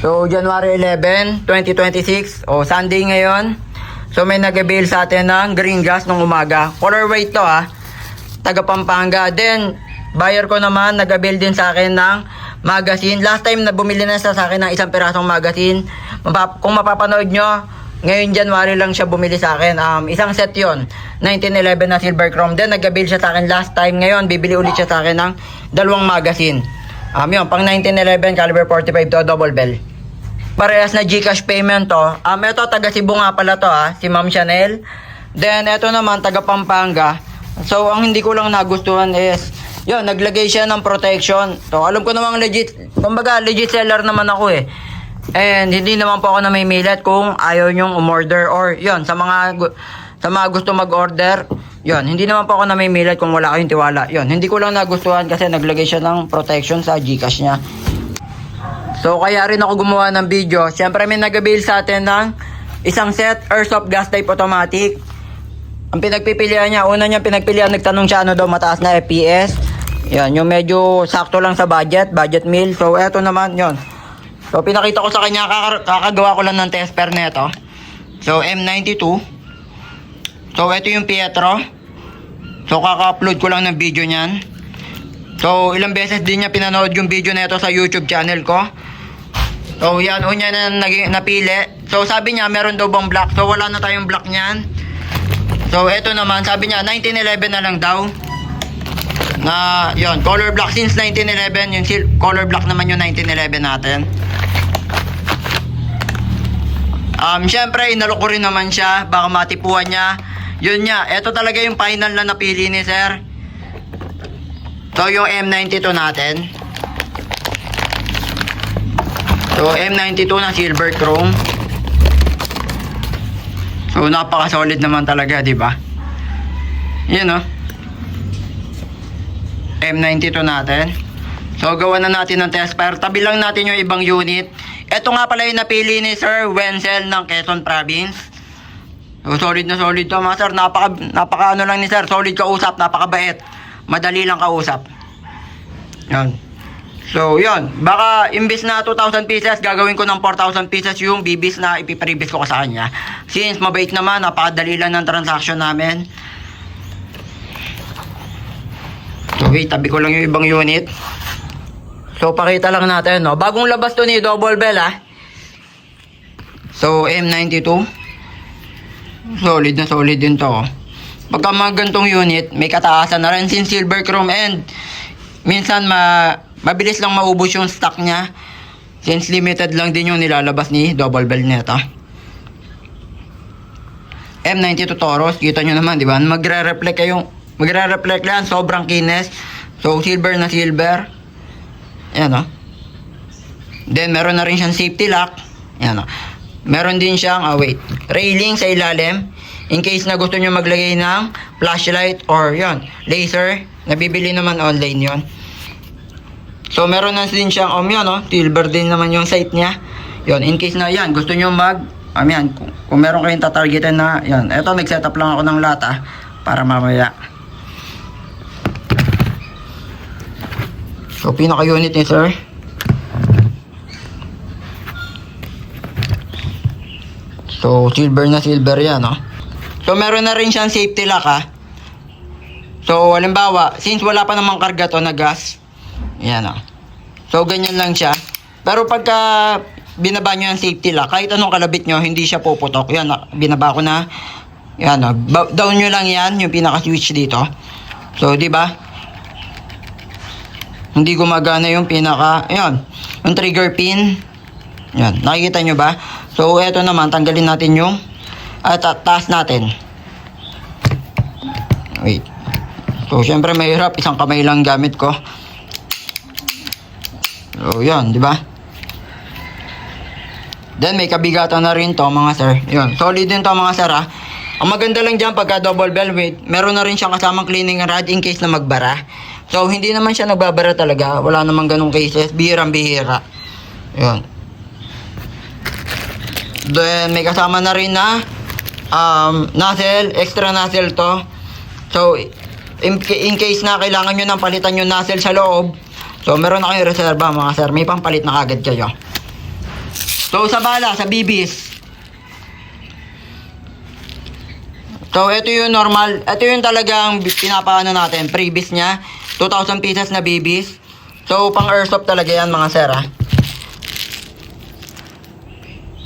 So, January 11, 2026. O, Sunday ngayon. So, may nag-avail sa atin ng green gas nung umaga. Colorway to taga Pampanga. Then, buyer ko naman nag-avail din sa akin ng magazine. Last time na bumili na sa akin ng isang pirasong magazine. Kung mapapanood nyo, ngayon January lang siya bumili sa akin. Isang set yon 1911 na silver chrome. Then, nag-avail siya sa akin last time. Ngayon, bibili ulit siya sa akin ng dalawang magazine. Yun, pang 1911 caliber 45 to, double bell. Parehas na GCash payment to. Ito, taga Cebu nga pala to si Ma'am Chanel. Then, ito naman, taga Pampanga. So, ang hindi ko lang nagustuhan is, yun, naglagay siya ng protection. So, alam ko namang legit, kumbaga, legit seller naman ako And, hindi naman po ako namimilit kung ayaw nyong umorder or, yun, sa mga gusto mag-order, yun, hindi naman po ako namimilit kung wala kayong tiwala. Yun, hindi ko lang nagustuhan kasi naglagay siya ng protection sa GCash niya. So, kaya rin ako gumawa ng video. Siyempre, may nag-avail sa atin ng isang set airsoft gas type automatic. Ang pinagpipilian niya, una niya pinagpilian, nagtanong siya ano daw mataas na FPS. Yan, yung medyo sakto lang sa budget meal. So, eto naman, yun. So, pinakita ko sa kanya, kakagawa ko lang ng tester nito. So, M92. So, ito yung Pietro. So, kaka-upload ko lang ng video niyan. So, ilang beses din niya pinanood yung video na ito sa YouTube channel ko. So, yan, unya na napili. So, sabi niya, meron daw bang black. So, wala na tayong black niyan. So, ito naman, sabi niya, 1911 na lang daw. Na, yon color black since 1911. Yung color black naman yung 1911 natin. Syempre, inalok ko rin naman siya. Baka matipuan niya. Yun niya, ito talaga yung final na napili ni sir. So, yung M92 natin. So, M92 na silver chrome. So, napaka-solid naman talaga, di ba? Yun, M92 natin. So, gawa na natin ng test fire. Tabi lang natin yung ibang unit. Ito nga pala yung napili ni Sir Wenzel ng Quezon Province. So, solid na solid to mga sir. Napaka ano lang ni sir. Solid kausap, napakabait. Madali lang kausap. Yan. So, yun. Baka imbis na 2,000 pieces, gagawin ko ng 4,000 pieces yung bibis na ipipribis ko sa kanya. Since mabait naman, napakadali lang ng transaction namin. So, wait. Tabi ko lang yung ibang unit. So, pakita lang natin, Bagong labas to ni Double Bell, So, M92. Solid na solid din to. Pagka mga gantong unit, may kataasan na rin since silver chrome and minsan mabilis lang maubos yung stock niya since limited lang din yung nilalabas ni Double Bell nito. M92 Taurus, kita nyo naman, di ba? Magre-reflect yan, sobrang kines. So, silver na silver. Ayan, Then, meron na rin siyang safety lock. Ayan, meron din siyang, railing sa ilalim. In case na gusto nyo maglagay ng flashlight or laser. Nabibili naman online yon. So, meron na din siyang, silver din naman yung sight niya. In case na, gusto nyo kung meron kayong tatargetan na, Eto, nag-setup lang ako ng lata para mamaya. So, pinaka-unit ni sir. So, silver na silver yan, So, meron na rin siyang safety lock, So, halimbawa, since wala pa namang karga to na gas, yan, So, ganyan lang siya. Pero pagka binaba nyo yung safety lock, kahit anong kalabit nyo, hindi siya puputok. Yan, binaba ko na. Yan, down nyo lang yan, yung pinaka-switch dito. So, di ba? Hindi gumagana yung yung trigger pin. Yan, nakikita nyo ba? So, eto naman, tanggalin natin yung taas natin. Wait. So, syempre mahirap. Isang kamay lang gamit ko. So, yan, di ba? Then, may kabigatan na rin to, mga sir. Yan, solid din to, mga sir, Ang maganda lang dyan, pagka double bell weight, meron na rin siyang kasamang cleaning rod in case na magbara. So, hindi naman siya nagbabara talaga. Wala namang ganong cases. Bihirang-bihira. Yan. Then, may kasama na rin na nozzle, extra nozzle to. So, in case na kailangan nyo nang palitan yung nozzle sa loob, so, meron na kayong reserva, mga sir. May pampalit na kagad kayo. So, sa bala, sa bibis. So, ito yung normal. Ito yung talagang pinapaano natin. Previous niya. 2,000 pieces na bibis. So, pang airsoft talaga yan mga sir, ha.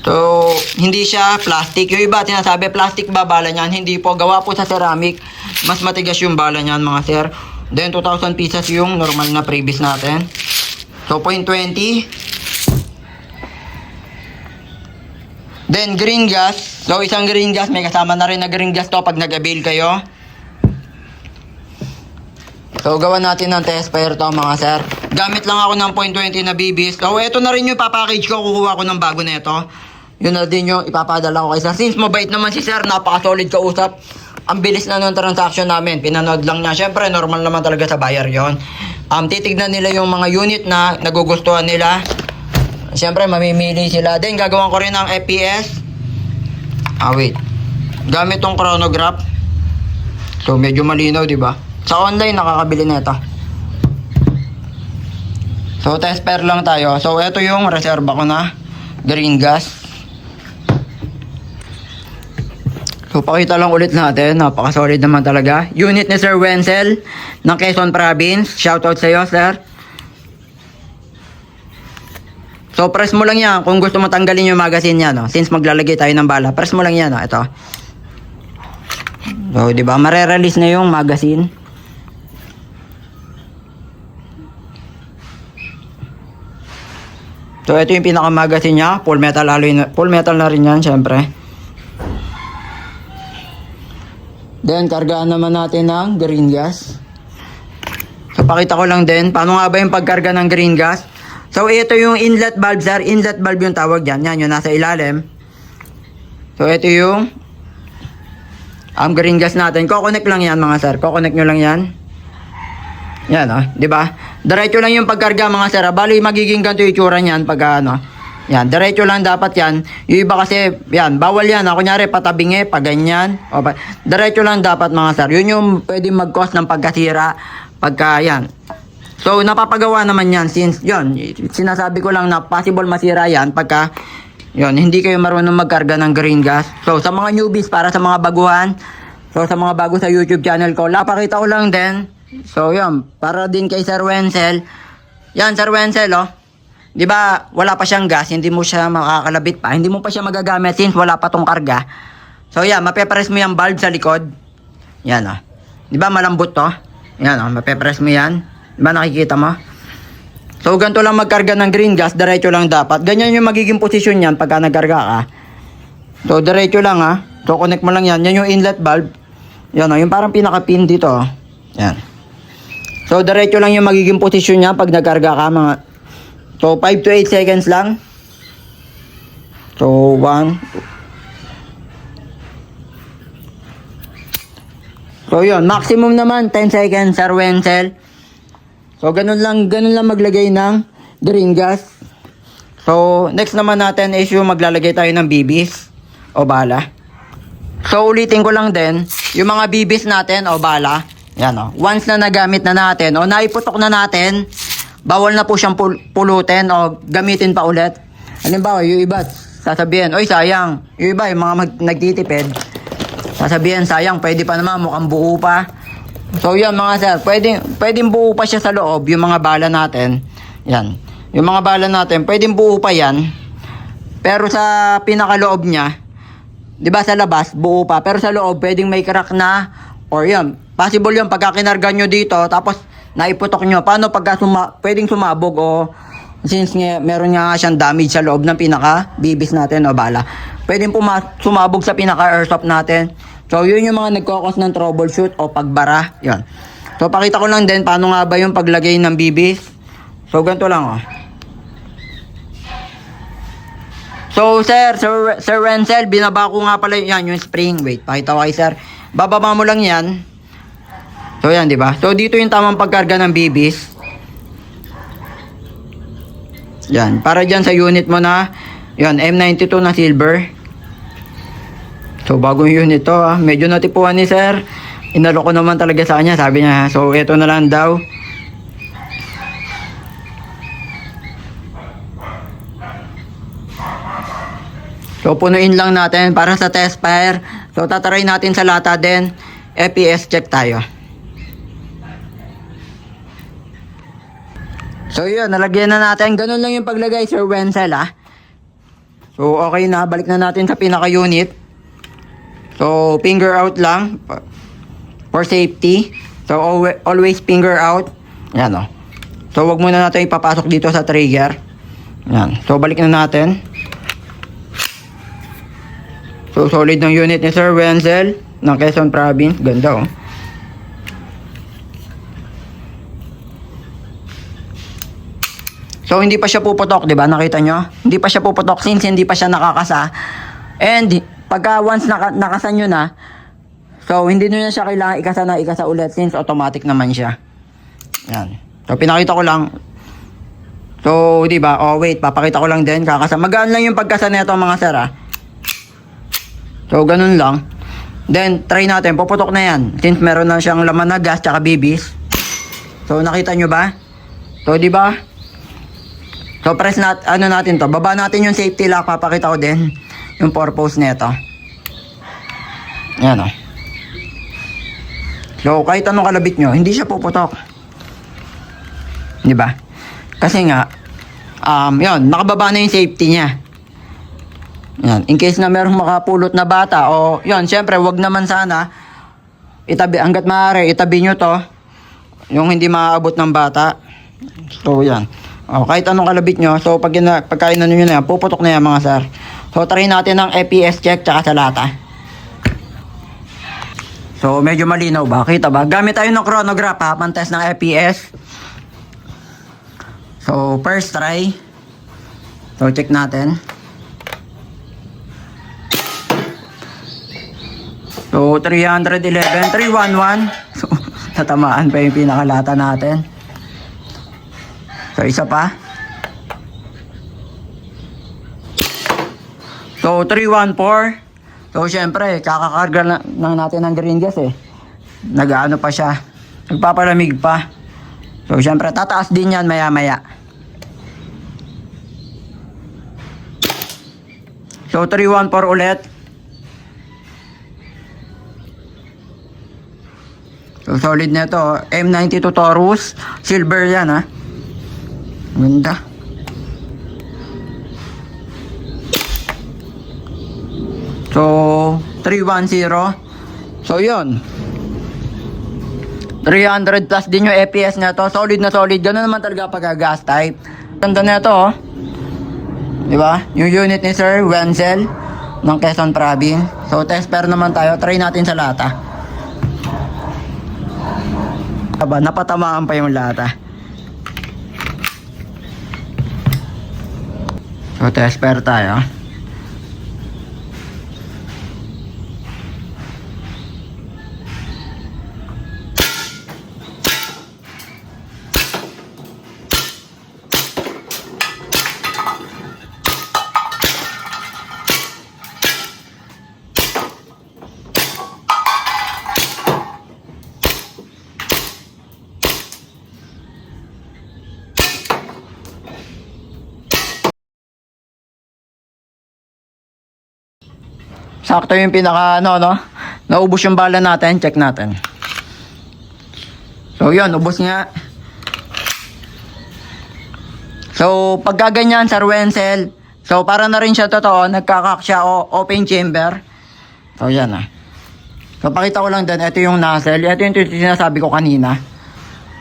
So, hindi siya plastic. Yung iba, sinasabi, plastic ba bala niyan? Hindi po. Gawa po sa ceramic. Mas matigas yung bala niyan, mga sir. Then, 2,000 pieces yung normal na previous natin. So, 0.20. Then, green gas. So, isang green gas. May kasama na rin na green gas to pag nag-avail kayo. So, gawa natin ng test fire to, mga sir. Gamit lang ako ng 0.20 na bibis. So, ito na rin yung papackage ko. Kukuha ko ng bago na ito. Yun na din yung ipapadala ko kay sir. Since mabait naman si sir, napaka-solid kausap. Ang bilis na ng transaction namin. Pinanood lang niya. Siyempre, normal naman talaga sa buyer yon. Titignan nila yung mga unit na nagugustuhan nila. Siyempre, mamimili sila. Then, gagawin ko rin ng FPS. Wait. Gamit tong chronograph. So, medyo malinaw, di ba? Sa online, nakakabili na ito. So, test pair lang tayo. So, ito yung reserva ko na green gas. So, pakita lang ulit natin. Napaka-solid naman talaga. Unit ni Sir Wenzel ng Quezon Province. Shoutout sa iyo, sir. So, press mo lang yan kung gusto mo tanggalin yung magazine niya, no? Since maglalagay tayo ng bala. Press mo lang yan, no? Ito. So, di ba? Mare-release na yung magazine. So, ito yung pinaka-magazine niya. Full metal alloy na, full metal na rin yan, syempre. Then, kargaan naman natin ng green gas. So, pakita ko lang din, paano nga ba yung pagkarga ng green gas? So, ito yung inlet valve, sir. Inlet valve yung tawag dyan. Yan, yung nasa ilalim. So, ito yung green gas natin. Kukonek lang yan, mga sir. Kukonek nyo lang yan. Yan, di ba? Diretso lang yung pagkarga, mga sir. Bali, magiging ganito yung itsura niyan pag, yan, diretso lang dapat yan. Yung iba kasi, yan, bawal yan. Kunyari, patabingi, pag ganyan. Diretso lang dapat, mga sir. Yun yung pwede mag-cause ng pagkasira. Pagka, yan. So, napapagawa naman yan since, yun, sinasabi ko lang na possible masira yan pagka, yun, hindi kayo marunong magkarga ng green gas. So, sa mga newbies, para sa mga baguhan, so, sa mga bago sa YouTube channel ko, lapakita ko lang din. So, yun, para din kay Sir Wenzel. Yan, Sir Wenzel, di ba, wala pa siyang gas, hindi mo siya makakalabit pa, hindi mo pa siya magagamit since wala pa tong karga. So, yan, mapepress mo yung valve sa likod. Yan, di ba, malambot to? Yan, mapepress mo yan. Di ba, nakikita mo? So, ganito lang magkarga ng green gas, diretso lang dapat. Ganyan yung magiging posisyon yan pagka nagkarga ka. So, diretso lang, So, connect mo lang yan. Yan yung inlet valve. Yan, yung parang pinaka-pin dito, Yan. So, diretso lang yung magiging posisyon niya pag nagkarga ka, mga. So, 5 to 8 seconds lang. So, 1. So, yun. Maximum naman, 10 seconds, Sir Wenzel. So, ganun lang maglagay ng green gas. So, next naman natin is yung maglalagay tayo ng bibis o bala. So, ulitin ko lang din, yung mga bibis natin o bala, yan, once na nagamit na natin o naiputok na natin, bawal na po siyang pulutin o gamitin pa ulit. Halimbawa, yung iba, sasabihin, oy, sayang. Yung iba, yung mga nagtitipid, sasabihin, sayang, pwede pa naman, mukhang buo pa. So, yan, mga sir, pwedeng buo pa siya sa loob, yung mga bala natin. Yan. Yung mga bala natin, pwedeng buo pa yan. Pero sa pinakaloob niya, di ba sa labas, buo pa. Pero sa loob, pwedeng may crack na, or yan, possible yun, pagka kinarga nyo dito, tapos, naiputok nyo. Paano pagka pwedeng sumabog o since meron nga siyang damage sa loob ng pinaka-bibis natin o bala. Pwedeng sumabog sa pinaka-airsoft natin. So, yun yung mga nagkakos ng troubleshoot o pagbara. Yun. So, pakita ko lang din paano nga ba yung paglagay ng bibis. So, ganito lang, So, Sir Wenzel, binaba ko nga pala yan, yung spring. Wait, pakita ko kay sir. Bababa mo lang yan. So, yan, di ba? So, dito yung tamang pagkarga ng bibis. Yan. Para dyan sa unit mo na, yan, M92 na silver. So, bagong unit to, Medyo natipuan ni sir. Inalo ko naman talaga sa kanya. Sabi niya, so, eto na lang daw. So, punuin lang natin para sa test fire. So, tataray natin sa lata din. EPS check tayo. So, yun. Nalagyan na natin. Ganun lang yung paglagay, Sir Wenzel, ah. So, okay na. Balik na natin sa pinaka-unit. So, finger out lang. For safety. So, always finger out. Yan, oh. So, wag muna natin ipapasok dito sa trigger. Yan. So, balik na natin. So, solid ng unit ni Sir Wenzel ng Quezon Province. Ganda, oh. So, hindi pa siya puputok, di ba? Nakita nyo? Hindi pa siya puputok since hindi pa siya nakakasa. And, pagka once nakasa nyo na, so, hindi nyo na siya kailangan ikasa ulit since automatic naman siya. Yan. So, pinakita ko lang. So, di ba? Oh, wait. Papakita ko lang din. Kakasa. Magaan lang yung pagkasa nito, mga sir, ah. So, ganun lang. Then, try natin. Puputok na yan. Since meron na siyang laman na gas tsaka bibis. So, nakita nyo ba? So, di ba? So, press natin to. Baba natin yung safety lock. Papakita ko din yung purpose nito. Yan, o. So, kahit anong kalabit nyo, hindi siya puputok. Di ba? Kasi nga, yun, nakababa na yung safety niya. Yan. In case na merong makapulot na bata o yun, syempre wag naman sana itabi, hanggat maaari itabi nyo to yung hindi maaabot ng bata. So yan. O, kahit anong kalabit nyo, so pagkain na nyo na yan, puputok na yan, mga sir. So try natin ng EPS check tsaka sa lata. So medyo malinaw ba? Kita ba? Gamit tayo ng chronograph, ha, pang-test ng EPS. So first try. So check natin. So, 311, 311. So, tatamaan pa yung pinakalata natin. So, isa pa. So, 314. So, syempre, kakakarga lang natin ng green gas, eh. Nag-ano pa siya. Nagpapalamig pa. So, syempre, tataas din yan maya-maya. So, 314 ulit. So, solid na ito. M92 Taurus. Silver yan, ha. Ganda. So, 310. So, yun. 300 plus din yung EPS na to. Solid na solid. Ganun naman talaga pag gas type. Ganda na ito, oh. Diba? Yung unit ni Sir Wenzel ng Quezon Province. So, test pair naman tayo. Try natin sa lata. Napatamaan pa yung lata. So, test pair tayo. Sakto yung pinaka no? Naubos yung bala natin, check natin. So yun, ubos nga. So pag gaganyan, Sir Wenzel, so para na rin siya totoo, nagkakak siya o open chamber. So yan, ah. So pakita ko lang din, ito yung nozzle. Ito yung sinasabi ko kanina.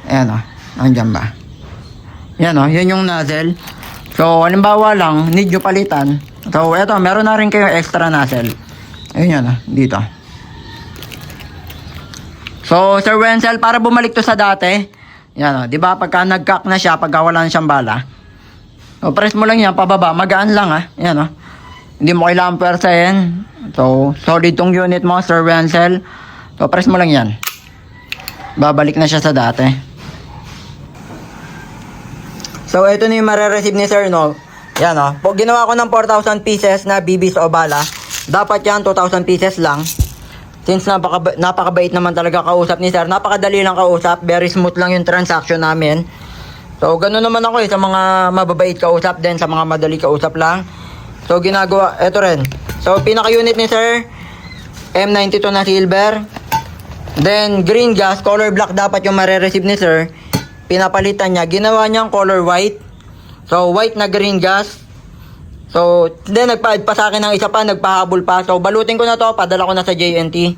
Ayan, oh. Nandiyan ba? Yan, oh, yun yung nozzle. So halimbawa lang, need nyo palitan. So eto, meron na rin kayo extra nozzle. Ayun yan, dito. So, Sir Wenzel, para bumalik to sa dati, yan, di ba, pagka nag-cock na siya, pagka wala na siyang bala, so, press mo lang yan, pababa, magaan lang, yan, hindi mo kailangan pwersahin. So, solid tong unit mo, Sir Wenzel. So, press mo lang yan. Babalik na siya sa dati. So, ito na yung marireceive ni Sir, no? Yan, po, ginawa ko ng 4,000 pieces na bibis o bala. Dapat yan, 2,000 pieces lang. Since napakabait naman talaga kausap ni Sir. Napakadali lang kausap. Very smooth lang yung transaction namin. So, ganoon naman ako sa mga mababait kausap din, sa mga madali kausap lang. So, ginagawa, eto rin. So, pinaka-unit ni sir, M92 na silver. Then, green gas, color black dapat yung mare-receive ni sir. Pinapalitan niya, ginawa niyang color white. So, white na green gas. So, then nagpa sa akin ng isa pa, nagpahabol pa. So, balutin ko na to, padala ko na sa JNT.